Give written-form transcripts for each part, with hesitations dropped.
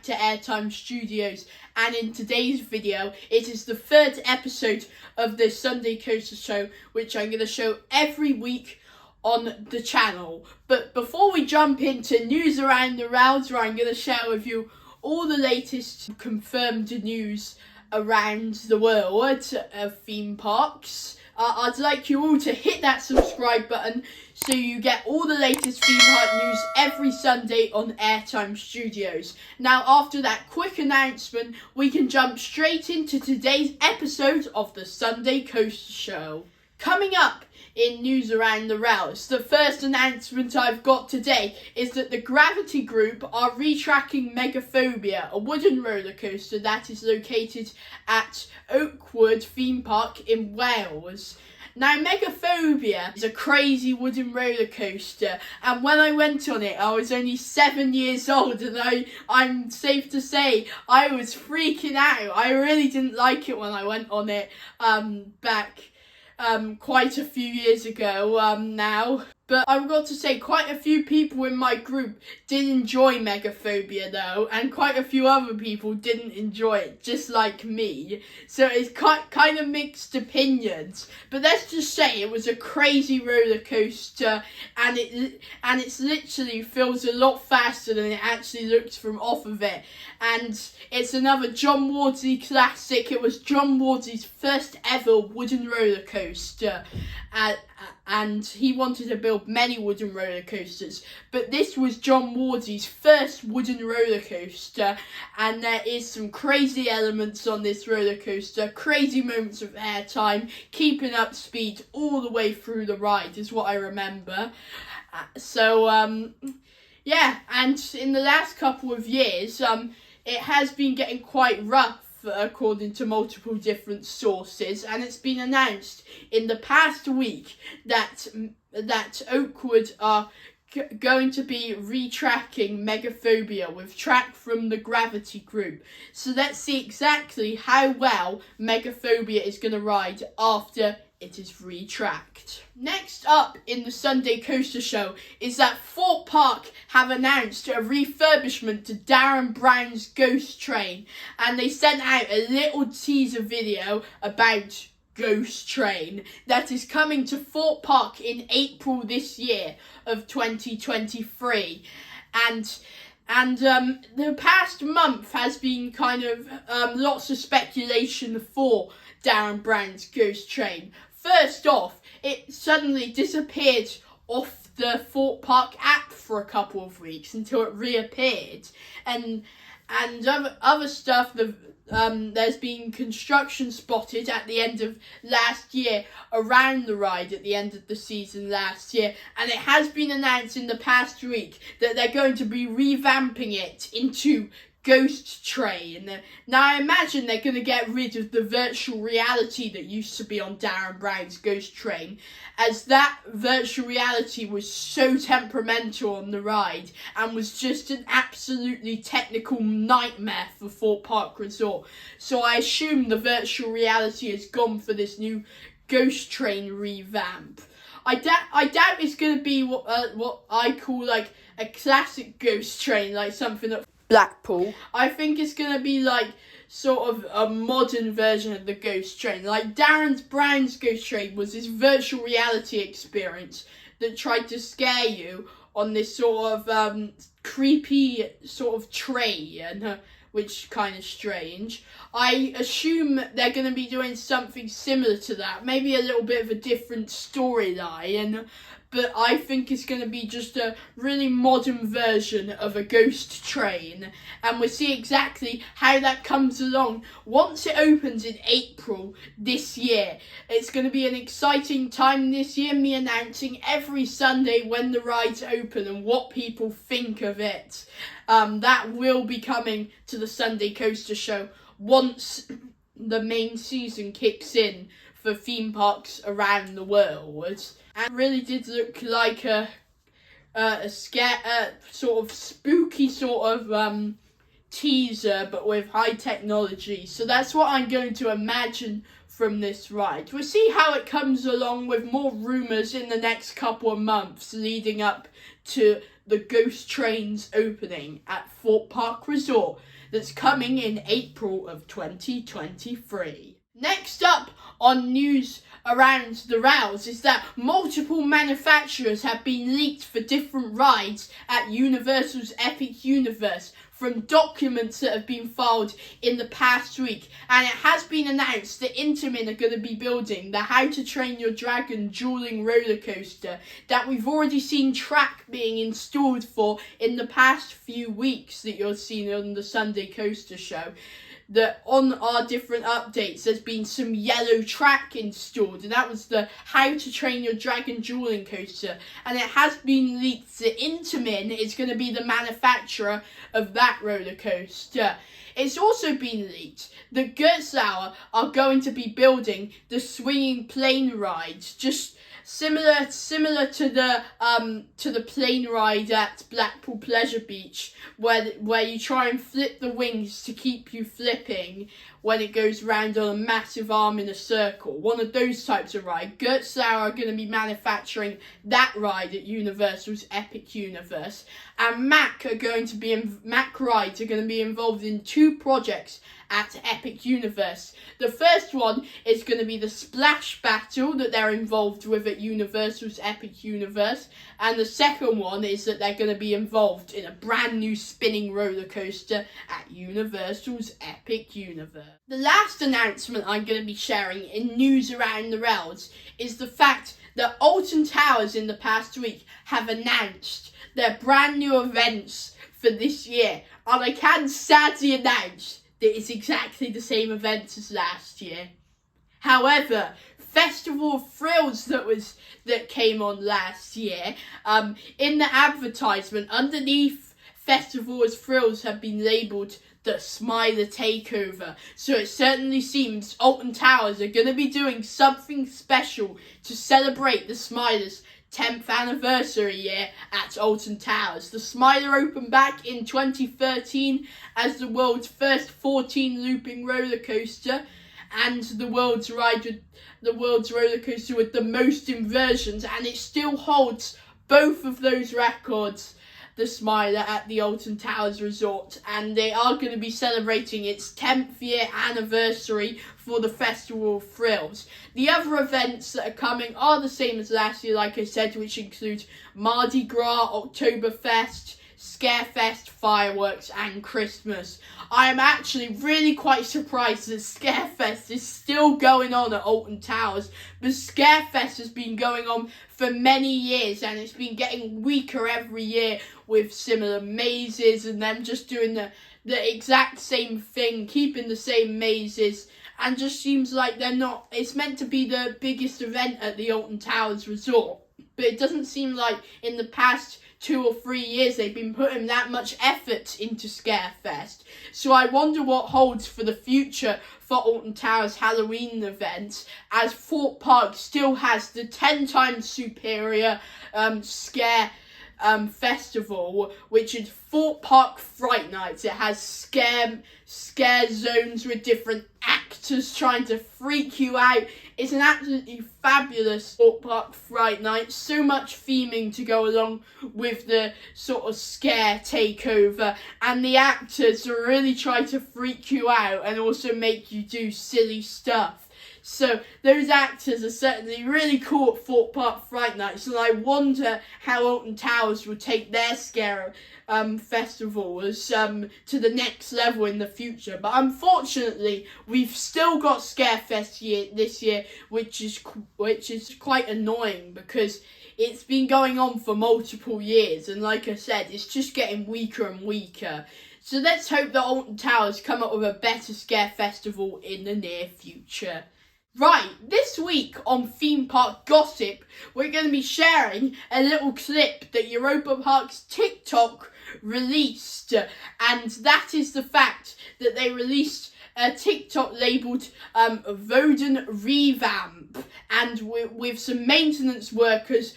to Airtime Studios, and in today's video it is the third episode of the Sunday Coaster Show, which I'm going to show every week on the channel. But before we jump into news around the rounds, where I'm going to share with you all the latest confirmed news around the world of theme parks, I'd like you all to hit that subscribe button so you get all the latest theme park news every Sunday on Airtime Studios. Now, after that quick announcement, we can jump straight into today's episode of the Sunday Coaster Show. Coming up in news around the rails, the first announcement I've got today is that the Gravity Group are retracking Megaphobia, a wooden roller coaster that is located at Oakwood theme park in Wales. Now, Megaphobia is a crazy wooden roller coaster, and when I went on it, I was only 7 years old, and I'm safe to say I was freaking out. I really didn't like it when I went on it back quite a few years ago now. But I've got to say, quite a few people in my group did enjoy Megaphobia though, and quite a few other people didn't enjoy it, just like me. So it's kind of mixed opinions. But let's just say it was a crazy roller coaster, and it's literally feels a lot faster than it actually looks from off of it. And it's another John Wardsley classic. It was John Wardsley's first ever wooden roller coaster, and he wanted to build many wooden roller coasters, but this was John Wardsley's first wooden roller coaster, and there is some crazy elements on this roller coaster, crazy moments of airtime, keeping up speed all the way through the ride is what I remember. Yeah, and in the last couple of years, it has been getting quite rough, according to multiple different sources, and it's been announced in the past week that Oakwood are going to be retracking Megaphobia with track from the Gravity Group. So let's see exactly how well Megaphobia is going to ride after it is retracked. Next up in the Sunday Coaster Show is that THORPE Park have announced a refurbishment to Darren Brown's Ghost Train, and they sent out a little teaser video about Ghost Train that is coming to THORPE Park in April this year of 2023. And the past month has been kind of lots of speculation for Darren Brown's Ghost Train. First off, it suddenly disappeared off the THORPE Park app for a couple of weeks until it reappeared, and other stuff. There's been construction spotted at the end of last year around the ride at the end of the season last year, and it has been announced in the past week that they're going to be revamping it into Ghost Train. Now, I imagine they're going to get rid of the virtual reality that used to be on Darren Brown's Ghost Train, as that virtual reality was so temperamental on the ride and was just an absolutely technical nightmare for THORPE Park Resort. So I assume the virtual reality is gone for this new Ghost Train revamp. I doubt it's going to be what I call like a classic Ghost Train, like something that Blackpool. I think it's going to be like sort of a modern version of the Ghost Train. Like Darren Brown's Ghost Train was this virtual reality experience that tried to scare you on this sort of creepy sort of train, which kind of strange. I assume they're going to be doing something similar to that, maybe a little bit of a different storyline, but I think it's going to be just a really modern version of a Ghost Train, and we'll see exactly how that comes along once it opens in April this year. It's going to be an exciting time this year, me announcing every Sunday when the ride's open and what people think of it. That will be coming to the Sunday Coaster Show once the main season kicks in for theme parks around the world. And it really did look like a sort of spooky sort of teaser, but with high technology. So that's what I'm going to imagine from this ride. We'll see how it comes along with more rumours in the next couple of months leading up to the Ghost Train's opening at THORPE Park Resort. that's coming in April of 2023. Next up on news around the rails is that multiple manufacturers have been leaked for different rides at Universal's Epic Universe from documents that have been filed in the past week, and it has been announced that Intamin are going to be building the How to Train Your Dragon dueling roller coaster that we've already seen track being installed for in the past few weeks that you're seeing on the Sunday Coaster Show. That on our different updates there's been some yellow track installed, and that was the How to Train Your Dragon dueling coaster, and it has been leaked that Intamin is going to be the manufacturer of that roller coaster. It's also been leaked that Gerstlauer are going to be building the swinging plane rides, just similar to the plane ride at Blackpool Pleasure Beach, where you try and flip the wings to keep you flipping when it goes round on a massive arm in a circle. One of those types of ride. Gerstlauer are going to be manufacturing that ride at Universal's Epic Universe, and Mack Rides are going to be involved in two projects at Epic Universe. The first one is going to be the Splash Battle that they're involved with at Universal's Epic Universe, and the second one is that they're going to be involved in a brand new spinning roller coaster at Universal's Epic Universe. The last announcement I'm going to be sharing in news around the rails is the fact that Alton Towers in the past week have announced their brand new events for this year, and I can sadly announce that it's exactly the same events as last year. However, Festival of Thrills that came on last year, in the advertisement underneath Festival of Thrills have been labelled the Smiler Takeover. So it certainly seems Alton Towers are going to be doing something special to celebrate the Smiler's 10th anniversary year at Alton Towers. The Smiler opened back in 2013 as the world's first 14 looping roller coaster, and the world's roller coaster with the most inversions, and it still holds both of those records, the Smiler at the Alton Towers Resort, and they are going to be celebrating its 10th year anniversary for the Festival of Thrills. The other events that are coming are the same as last year, like I said, which include Mardi Gras, Oktoberfest, Scarefest, fireworks and Christmas. I am actually really quite surprised that Scarefest is still going on at Alton Towers, but Scarefest has been going on for many years and it's been getting weaker every year with similar mazes and them just doing the exact same thing, keeping the same mazes, and just seems like it's meant to be the biggest event at the Alton Towers Resort, but it doesn't seem like in the past 2 or 3 years they've been putting that much effort into Scarefest. So I wonder what holds for the future for Alton Towers Halloween events, as Thorpe Park still has the 10 times superior Scare festival, which is Thorpe Park Fright Nights. It has scare zones with different actors trying to freak you out. It's an absolutely fabulous Thorpe Park Fright Night. So much theming to go along with the sort of scare takeover, and the actors really try to freak you out and also make you do silly stuff. So those actors are certainly really cool at Thorpe Park Fright Nights, and I wonder how Alton Towers will take their scare festivals to the next level in the future. But unfortunately, we've still got Scarefest this year, which is quite annoying because it's been going on for multiple years, and like I said, it's just getting weaker and weaker. So let's hope that Alton Towers come up with a better Scare Festival in the near future. Right, this week on Theme Park Gossip, we're going to be sharing a little clip that Europa Park's TikTok released, and that is the fact that they released a TikTok labelled Voden Revamp, and with some maintenance workers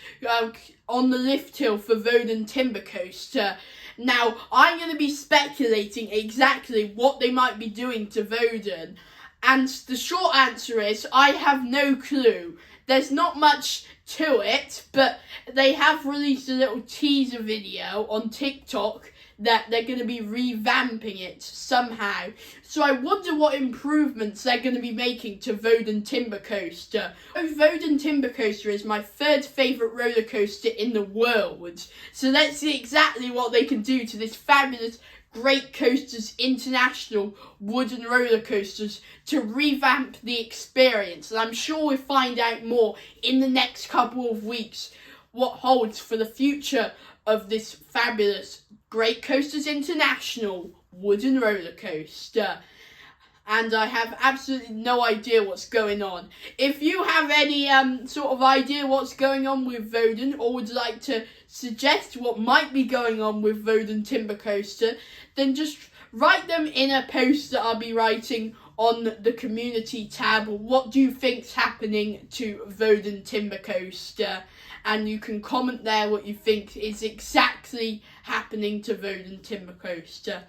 on the lift hill for Voden Timber Coaster. Now, I'm going to be speculating exactly what they might be doing to Voden, and the short answer is I have no clue. There's not much to it, but they have released a little teaser video on TikTok that they're going to be revamping it somehow. So I wonder what improvements they're going to be making to Woden Timber Coaster. Woden Timber Coaster is my third favourite roller coaster in the world. So let's see exactly what they can do to this fabulous Great Coasters International wooden roller coasters to revamp the experience. And I'm sure we'll find out more in the next couple of weeks what holds for the future of this fabulous Great Coasters International wooden roller coaster. And I have absolutely no idea what's going on. If you have any sort of idea what's going on with Woden, or would like to suggest what might be going on with Woden Timber Coaster, then just write them in a post that I'll be writing on the community tab. What do you think's happening to Woden Timber Coaster? And you can comment there what you think is exactly happening to Woden Timber Coaster.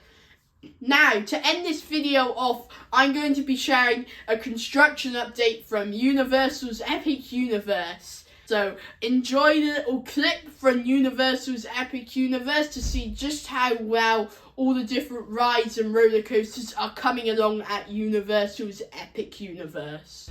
Now, to end this video off, I'm going to be sharing a construction update from Universal's Epic Universe. So, enjoy the little clip from Universal's Epic Universe to see just how well all the different rides and roller coasters are coming along at Universal's Epic Universe.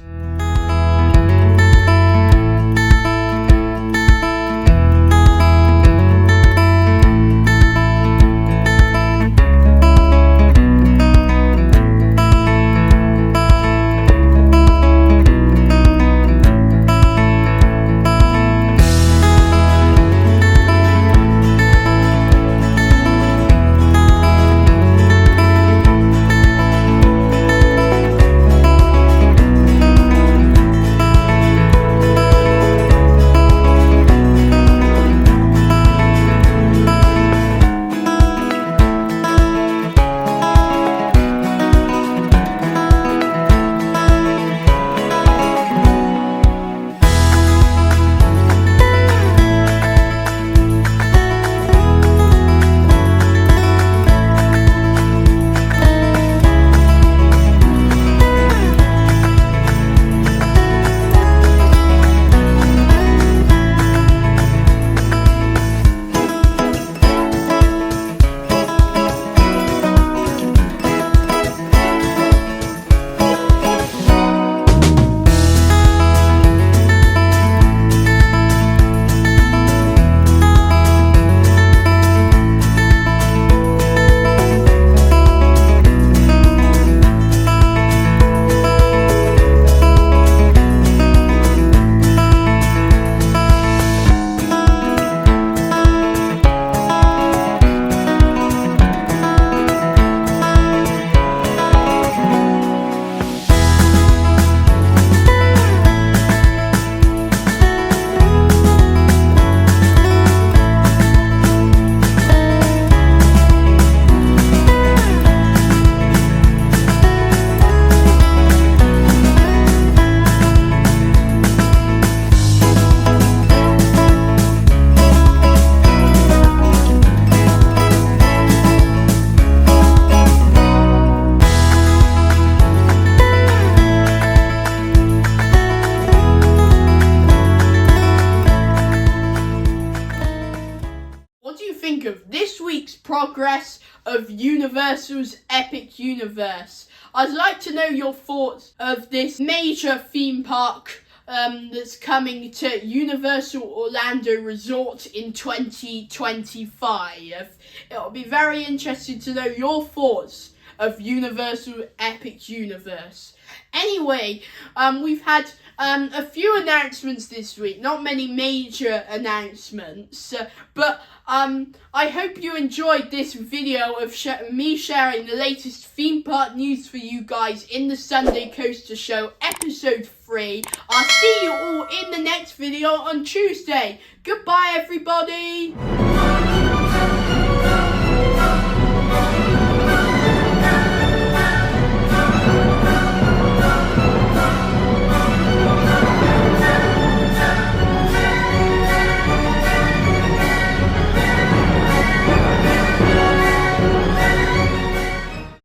Of this week's progress of Universal's Epic Universe. I'd like to know your thoughts of this major theme park that's coming to Universal Orlando Resort in 2025. It'll be very interesting to know your thoughts of Universal Epic Universe. Anyway, we've had a few announcements this week, not many major announcements, but I hope you enjoyed this video of me sharing the latest theme park news for you guys in the Sunday Coaster Show, episode 3. I'll see you all in the next video on Tuesday. Goodbye, everybody.